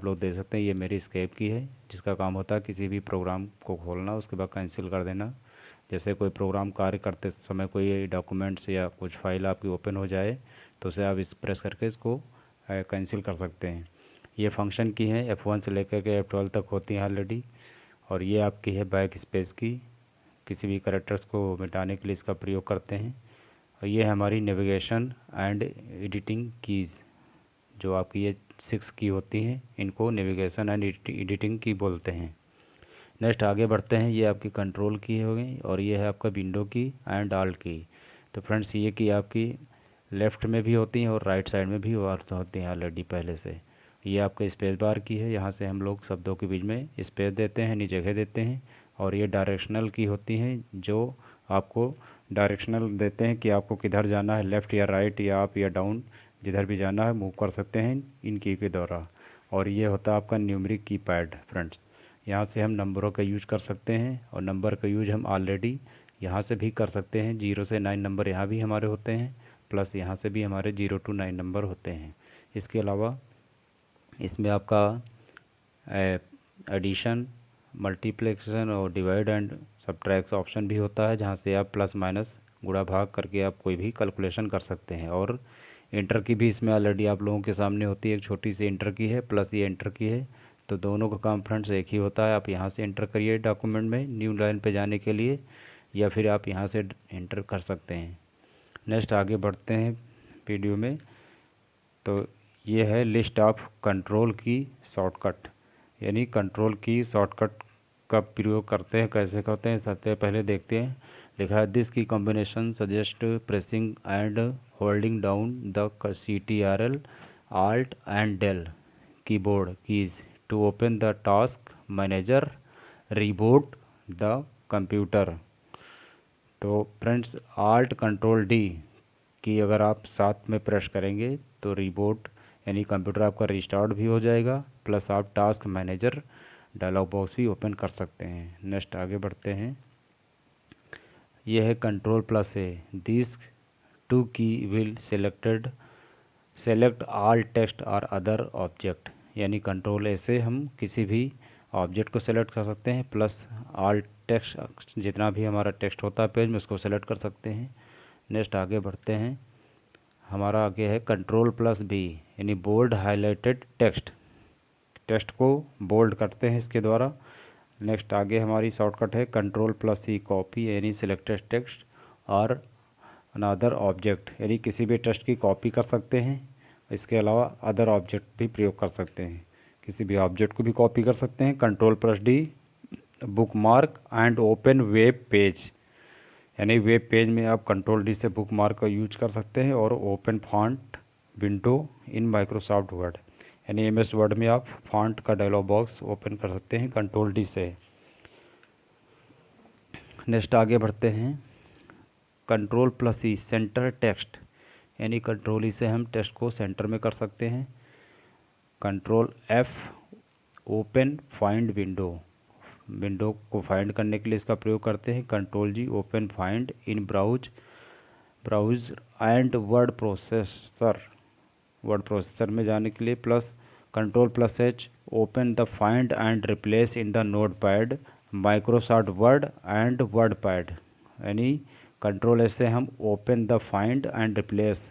लोग देख सकते हैं ये मेरी स्केप की है, जिसका काम होता है किसी भी प्रोग्राम को खोलना उसके बाद कैंसिल कर देना। जैसे कोई प्रोग्राम कार्य करते समय कोई डॉक्यूमेंट्स या कुछ फाइल आपकी ओपन हो जाए तो उसे आप इस प्रेस करके इसको कैंसिल कर सकते हैं। ये फंक्शन की है, F1 से लेकर के F12 तक होती हैं ऑलरेडी। और ये आपकी है बैक स्पेस की, किसी भी कैरेक्टर्स को मिटाने के लिए इसका प्रयोग करते हैं। और ये हमारी नेविगेशन एंड एडिटिंग कीज़, जो आपकी ये 6 की होती हैं, इनको नेविगेशन एंड एडिटिंग की बोलते हैं। नेक्स्ट आगे बढ़ते हैं, ये आपकी कंट्रोल की हो गई और ये है आपका विंडो की एंड आल्ट की। तो फ्रेंड्स ये की आपकी लेफ़्ट में भी होती हैं और राइट साइड में भी होती हैं ऑलरेडी पहले से। ये आपका स्पेस बार की है, यहाँ से हम लोग शब्दों के बीच में स्पेस देते हैं, यानी जगह देते हैं। और ये डायरेक्शनल की होती हैं, जो आपको डायरेक्शनल देते हैं कि आपको किधर जाना है, लेफ़्ट या राइट या अप या डाउन, जिधर भी जाना है मूव कर सकते हैं इन की के द्वारा। और ये होता है आपका न्यूमेरिक कीपैड फ्रेंड्स, यहाँ से हम नंबरों का यूज कर सकते हैं और नंबर का यूज हम ऑलरेडी यहाँ से भी कर सकते हैं। 0 से 9 नंबर यहाँ भी हमारे होते हैं, प्लस यहाँ से भी हमारे 0 to 9 नंबर होते हैं। इसके अलावा इसमें आपका एडिशन, मल्टीप्लिकेशन और डिवाइड एंड सब्ट्रैक्ट ऑप्शन भी होता है, जहाँ से आप प्लस माइनस गुणा भाग करके आप कोई भी कैलकुलेशन कर सकते हैं। और इंटर की भी इसमें ऑलरेडी आप लोगों के सामने होती है, एक छोटी सी इंटर की है प्लस ये इंटर की है, तो दोनों का काम फ्रेंड्स एक ही होता है। आप यहाँ से इंटर करिए डॉक्यूमेंट में न्यू लाइन पे जाने के लिए, या फिर आप यहाँ से इंटर कर सकते हैं। नेक्स्ट आगे बढ़ते हैं वीडियो में। तो ये है लिस्ट ऑफ कंट्रोल की शॉर्टकट, यानी कंट्रोल की शॉर्टकट का प्रयोग करते हैं, कैसे करते हैं सबसे पहले देखते हैं। लिखा है this key combination suggest pressing and holding down the CTRL Alt and Del keyboard keys to open the task manager, reboot the computer. तो फ्रेंड्स Alt Control D की अगर आप साथ में प्रेस करेंगे तो रीबूट यानी कंप्यूटर आपका रिस्टार्ट भी हो जाएगा, प्लस आप टास्क मैनेजर डायलॉग बॉक्स भी ओपन कर सकते हैं। नेक्स्ट आगे बढ़ते हैं, यह है control plus A, this two key will select all text और अदर ऑब्जेक्ट, यानी कंट्रोल ए से हम किसी भी ऑब्जेक्ट को सेलेक्ट कर सकते हैं, प्लस ऑल टेक्स्ट जितना भी हमारा टेक्स्ट होता है पेज में उसको सेलेक्ट कर सकते हैं। नेक्स्ट आगे बढ़ते हैं, हमारा आगे है कंट्रोल प्लस बी, यानी बोल्ड हाईलाइटेड टेक्स्ट को बोल्ड करते हैं इसके द्वारा। नेक्स्ट आगे हमारी शॉर्टकट है कंट्रोल प्लस सी कॉपी, यानी सिलेक्टेड टेक्स्ट और अनदर ऑब्जेक्ट, यानी किसी भी टेक्स्ट की कॉपी कर सकते हैं। इसके अलावा अदर ऑब्जेक्ट भी प्रयोग कर सकते हैं, किसी भी ऑब्जेक्ट को भी कॉपी कर सकते हैं। Control plus D book mark and open web page, यानी वेब पेज में आप कंट्रोल डी से बुक मार्क का यूज कर सकते हैं। और open font window in Microsoft Word, यानी MS वर्ड में आप फॉन्ट का डायलॉग बॉक्स ओपन कर सकते हैं कंट्रोल डी से। नेक्स्ट आगे बढ़ते हैं, control plus E center text, यानी कंट्रोल ई से हम टेक्स्ट को सेंटर में कर सकते हैं। Control F open find window को फाइंड करने के लिए इसका प्रयोग करते हैं। Control G open find in browse and word processor में जाने के लिए, plus control plus H open the find and replace in the Notepad Microsoft Word and WordPad, यानी कंट्रोल एस से हम open the find and replace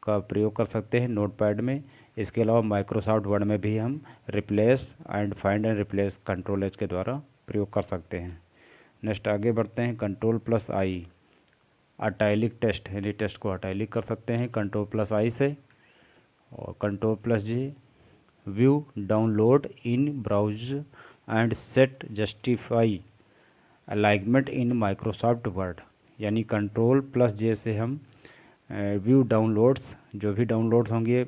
का प्रयोग कर सकते हैं नोटपैड में। इसके अलावा माइक्रोसॉफ्ट वर्ड में भी हम replace and find and replace control H के द्वारा प्रयोग कर सकते हैं। नेक्स्ट आगे बढ़ते हैं, कंट्रोल प्लस आई अटाइलिक टेक्स्ट, यानी टेक्स्ट को अटाइलिक कर सकते हैं कंट्रोल प्लस आई से। और control plus G view download in browse and set justify alignment in Microsoft Word, यानी कंट्रोल प्लस जे से हम व्यू डाउनलोड्स, जो भी डाउनलोड्स होंगे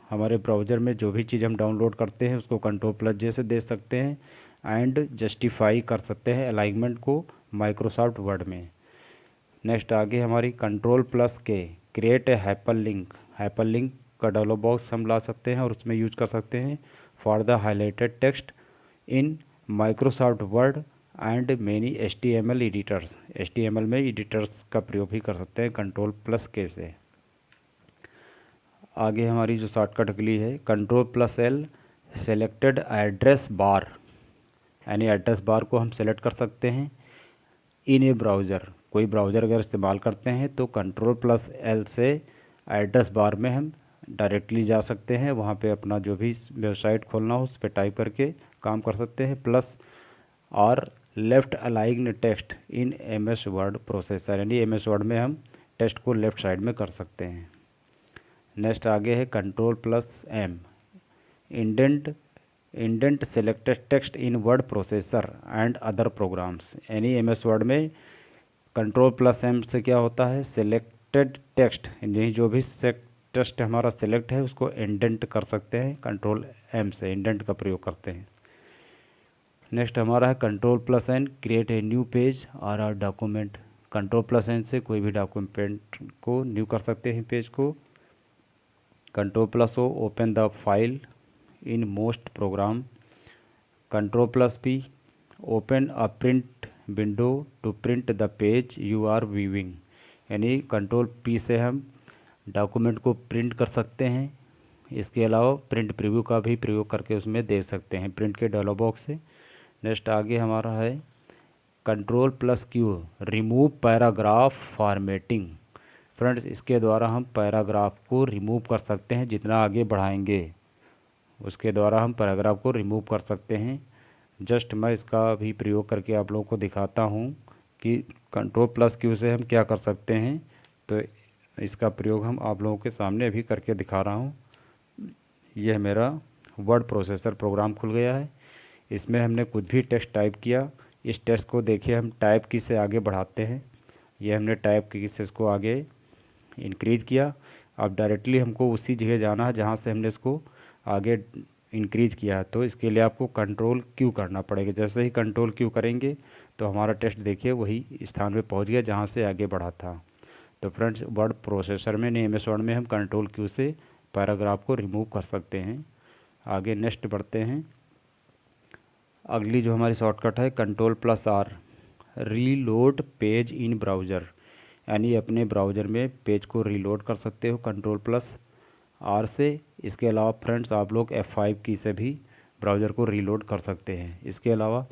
हमारे ब्राउज़र में, जो भी चीज़ हम डाउनलोड करते हैं उसको कंट्रोल प्लस जे से दे सकते हैं एंड जस्टिफाई कर सकते हैं अलाइनमेंट को माइक्रोसॉफ्ट वर्ड में। नेक्स्ट आगे हमारी कंट्रोल प्लस के क्रिएट ए हाइपरलिंक का डायलॉग बॉक्स हम ला सकते हैं और उसमें यूज कर सकते हैं for the highlighted text in Microsoft Word and many HTML editors, HTML में एडिटर्स का प्रयोग भी कर सकते हैं कंट्रोल प्लस के से। आगे हमारी जो शॉर्टकट के लिए है control plus L selected address bar, यानी एड्रेस बार को हम सेलेक्ट कर सकते हैं इन ए ब्राउज़र। कोई ब्राउज़र अगर इस्तेमाल करते हैं तो Ctrl+L से एड्रेस बार में हम डायरेक्टली जा सकते हैं, वहाँ पे अपना जो भी वेबसाइट खोलना हो उस पर टाइप करके काम कर सकते हैं। प्लस और left align text in MS Word processor, यानी MS वर्ड में हम टेक्स्ट को लेफ़्ट साइड में कर सकते हैं। नेक्स्ट आगे है Ctrl+M, indent selected text in word processor and other programs, यानी MS वर्ड में Ctrl+M से क्या होता है, सेलेक्टेड टेक्स्ट, यानी जो भी टेक्स्ट हमारा सेलेक्ट है उसको इंडेंट कर सकते हैं, Ctrl+M से इंडेंट का प्रयोग करते हैं। नेक्स्ट हमारा है Ctrl+N, create a new page और डॉक्यूमेंट। Ctrl+N से कोई भी डॉक्यूमेंट को न्यू कर सकते हैं पेज को। Ctrl+O, open the file in most program. Ctrl+P, open a print window to print the page you are viewing, यानी Ctrl+P से हम डॉक्यूमेंट को प्रिंट कर सकते हैं। इसके अलावा प्रिंट प्रीव्यू का भी प्रयोग करके उसमें देख सकते हैं प्रिंट के डायलॉग बॉक्स से। नेक्स्ट आगे हमारा है Ctrl+Q, remove paragraph formatting. Friends, इसके द्वारा हम पैराग्राफ को रिमूव कर सकते हैं, जितना आगे बढ़ाएंगे उसके द्वारा हम पैराग्राफ को रिमूव कर सकते हैं। जस्ट मैं इसका भी प्रयोग करके आप लोगों को दिखाता हूँ कि Ctrl+Q से हम क्या कर सकते हैं। तो इसका प्रयोग हम आप लोगों के सामने अभी करके दिखा रहा हूँ। यह मेरा वर्ड प्रोसेसर प्रोग्राम खुल गया है। इसमें हमने कुछ भी टेक्स्ट टाइप किया, इस टेक्स्ट को देखिए हम टाइप की से आगे बढ़ाते हैं। ये हमने टाइप की से इसको आगे इंक्रीज किया। अब डायरेक्टली हमको उसी जगह जाना है जहाँ से हमने इसको आगे इंक्रीज किया है, तो इसके लिए आपको Ctrl+Q करना पड़ेगा। जैसे ही Ctrl+Q करेंगे तो हमारा टेक्स्ट देखिए वही स्थान पे पहुंच गया जहाँ से आगे बढ़ा था। तो फ्रेंड्स, वर्ड प्रोसेसर में MS वर्ड में हम Ctrl+Q से पैराग्राफ को रिमूव कर सकते हैं। आगे नेक्स्ट बढ़ते हैं। अगली जो हमारी शॉर्टकट है Ctrl+R, reload page in browser, यानी अपने ब्राउज़र में पेज को रीलोड कर सकते हो Ctrl+R से। इसके अलावा फ्रेंड्स, आप लोग F5 की से भी ब्राउज़र को रीलोड कर सकते हैं। इसके अलावा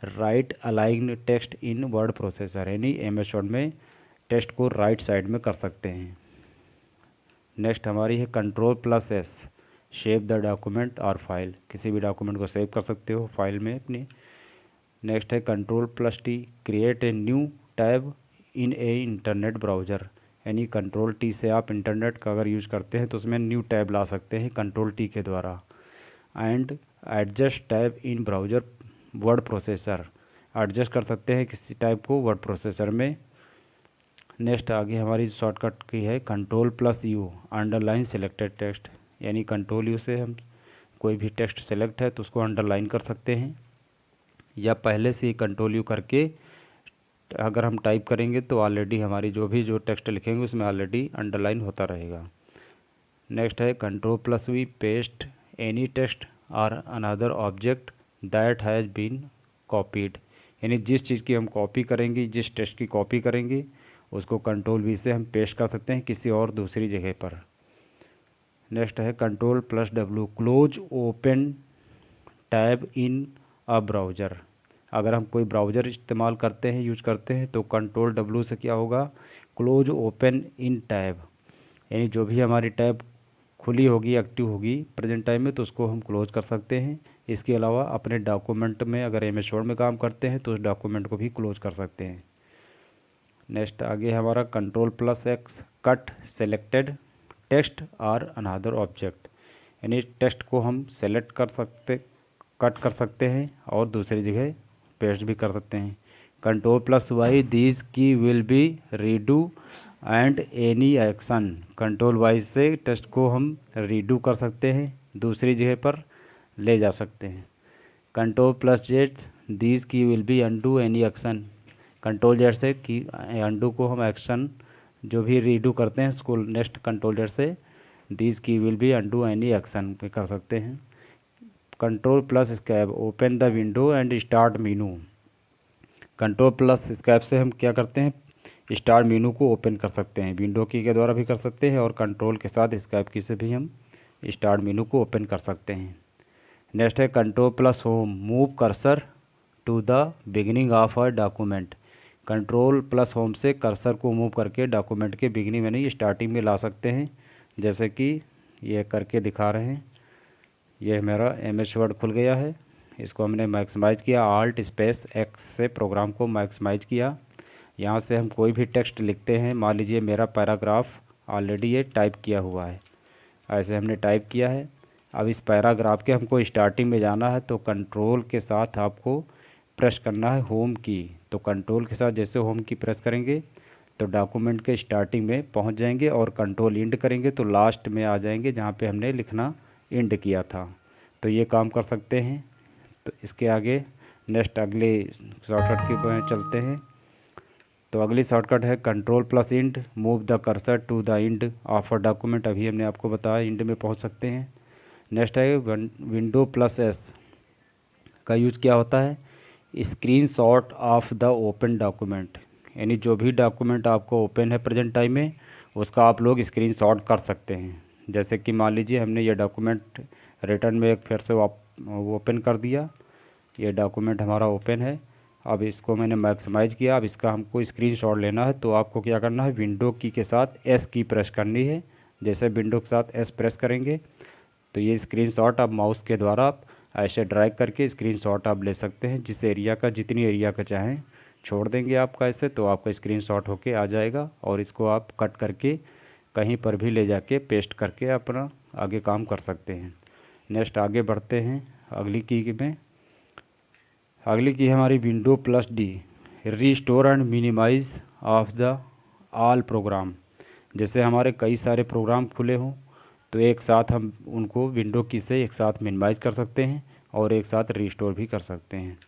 right align text in word processor, यानी MS वर्ड में टेक्स्ट को राइट साइड में कर सकते हैं। नेक्स्ट हमारी है Ctrl+S, सेव द डॉक्यूमेंट और फाइल, किसी भी डॉक्यूमेंट को सेव कर सकते हो फाइल में अपनी। नेक्स्ट है Ctrl+T, create a new tab in A internet browser, यानी Ctrl+T से आप इंटरनेट का अगर यूज़ करते हैं तो उसमें न्यू टैब ला सकते हैं Ctrl+T के द्वारा। And adjust tab in browser word processor, adjust कर सकते हैं किसी टाइप को वर्ड प्रोसेसर में। नेक्स्ट आगे हमारी शॉर्टकट की है Ctrl+U, अंडरलाइन सेलेक्टेड टेक्स्ट, यानी Ctrl+U से हम कोई भी टेक्स्ट सेलेक्ट है तो उसको अंडरलाइन कर सकते हैं, या पहले से ही Ctrl+U करके अगर हम टाइप करेंगे तो ऑलरेडी हमारी जो टेक्स्ट लिखेंगे उसमें ऑलरेडी अंडरलाइन होता रहेगा। नेक्स्ट है Ctrl+V, पेस्ट एनी टेक्स्ट और another object that has been copied, यानी जिस चीज़ की हम कॉपी करेंगे, जिस टेक्स्ट की कॉपी करेंगे उसको Ctrl+V से हम पेस्ट कर सकते हैं किसी और दूसरी जगह पर। नेक्स्ट है Ctrl+W, क्लोज ओपन टैब इन अ ब्राउज़र। अगर हम कोई ब्राउज़र इस्तेमाल करते हैं, यूज करते हैं, तो Ctrl+W से क्या होगा, क्लोज ओपन इन टैब, यानी जो भी हमारी टैब खुली होगी, एक्टिव होगी प्रेजेंट टाइम में, तो उसको हम क्लोज कर सकते हैं। इसके अलावा अपने डॉक्यूमेंट में अगर MS वर्ड में काम करते हैं तो उस डॉक्यूमेंट को भी क्लोज कर सकते हैं। नेक्स्ट आगे हमारा Ctrl+X, कट सेलेक्टेड टेक्स्ट और अनदर ऑब्जेक्ट, यानी टेक्स्ट को हम सेलेक्ट कट कर सकते हैं और दूसरी जगह पेस्ट भी कर सकते हैं। Ctrl+Y, दीज की will be redo and any action, Ctrl+Y से टेक्स्ट को हम रीडू कर सकते हैं, दूसरी जगह पर ले जा सकते हैं। Ctrl+Z, दीज की will be undo any action, Ctrl+Z से की अनडू को हम एक्शन जो भी रीडू करते हैं उसको नेक्स्ट Ctrl+Z से दीज की will be undo any action पे कर सकते हैं। Ctrl+Escape, open the window and start Meenu, Ctrl+Escape से हम क्या करते हैं, स्टार्ट मीनू को ओपन कर सकते हैं, विंडो की के द्वारा भी कर सकते हैं और कंट्रोल के साथ Escape की से भी हम स्टार्ट मीनू को ओपन कर सकते हैं। नेक्स्ट है control plus home, move cursor to the beginning of a document. Control plus home से कर्सर को मूव करके डॉक्यूमेंट के बिगिनिंग में नहीं स्टार्टिंग में ला सकते हैं, जैसे कि ये करके दिखा रहे हैं। ये मेरा MS वर्ड खुल गया है, इसको हमने मैक्सिमाइज़ किया, आल्ट स्पेस एक्स से प्रोग्राम को मैक्सिमाइज़ किया। यहाँ से हम कोई भी टेक्स्ट लिखते हैं, मान लीजिए मेरा पैराग्राफ ऑलरेडी ये टाइप किया हुआ है, ऐसे हमने टाइप किया है। अब इस पैराग्राफ के हमको स्टार्टिंग में जाना है, तो कंट्रोल के साथ आपको प्रेस करना है होम की। तो कंट्रोल के साथ जैसे होम की प्रेस करेंगे तो डॉक्यूमेंट के स्टार्टिंग में पहुंच जाएंगे, और कंट्रोल इंड करेंगे तो लास्ट में आ जाएंगे जहां पे हमने लिखना इंड किया था। तो ये काम कर सकते हैं। तो इसके आगे नेक्स्ट अगले शॉर्टकट की चलते हैं। तो अगली शॉर्टकट है control plus end, move the cursor to the end of a document. अभी हमने आपको बताया इंड में पहुंच सकते हैं। नेक्स्ट है विंडो प्लस एस का यूज क्या होता है, screenshot of the open document, यानी जो भी डॉक्यूमेंट आपको ओपन है प्रेजेंट टाइम में उसका आप लोग स्क्रीनशॉट कर सकते हैं। जैसे कि मान लीजिए हमने ये डॉक्यूमेंट रिटर्न में एक फिर से ओपन कर दिया, ये डॉक्यूमेंट हमारा ओपन है। अब इसको मैंने मैक्सिमाइज़ किया, अब इसका हमको स्क्रीनशॉट लेना है, तो आपको क्या करना है, विंडो की के साथ एस की प्रेस करनी है। जैसे विंडो के साथ एस प्रेस करेंगे तो ये स्क्रीनशॉट आप माउस के द्वारा आप ऐसे ड्रैग करके स्क्रीनशॉट आप ले सकते हैं। जिस एरिया का जितनी एरिया का चाहें छोड़ देंगे आपका ऐसे, तो आपका स्क्रीनशॉट होके आ जाएगा, और इसको आप कट करके कहीं पर भी ले जाके पेस्ट करके अपना आगे काम कर सकते हैं। नेक्स्ट आगे बढ़ते हैं अगली की में। अगली की हमारी window plus D, restore and minimize of the all program. जैसे हमारे कई सारे प्रोग्राम खुले हों तो एक साथ हम उनको विंडो की से एक साथ मिनिमाइज़ कर सकते हैं और एक साथ रीस्टोर भी कर सकते हैं।